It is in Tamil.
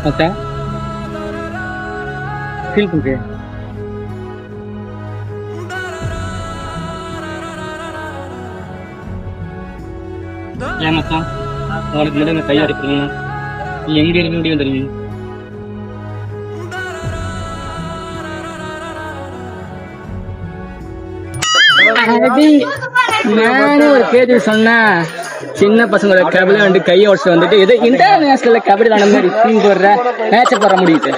மச்சான் ஃபீல் பண்ணுறியா? ஏன் மச்சான் அவனுக்கு மட்டும் கையா இருக்கிறீங்க? நீ எங்க இருக்க முடியும் தெரியும்? நானும் ஒரு பேஜ் சொன்னா சின்ன பசங்களோட கபடி வந்து கையை உடச்சு வந்துட்டு இது இன்டர்நேஷனல்ல கபடி விளாட மாதிரி டீம் போடுற மேட்சை போட முடியுது.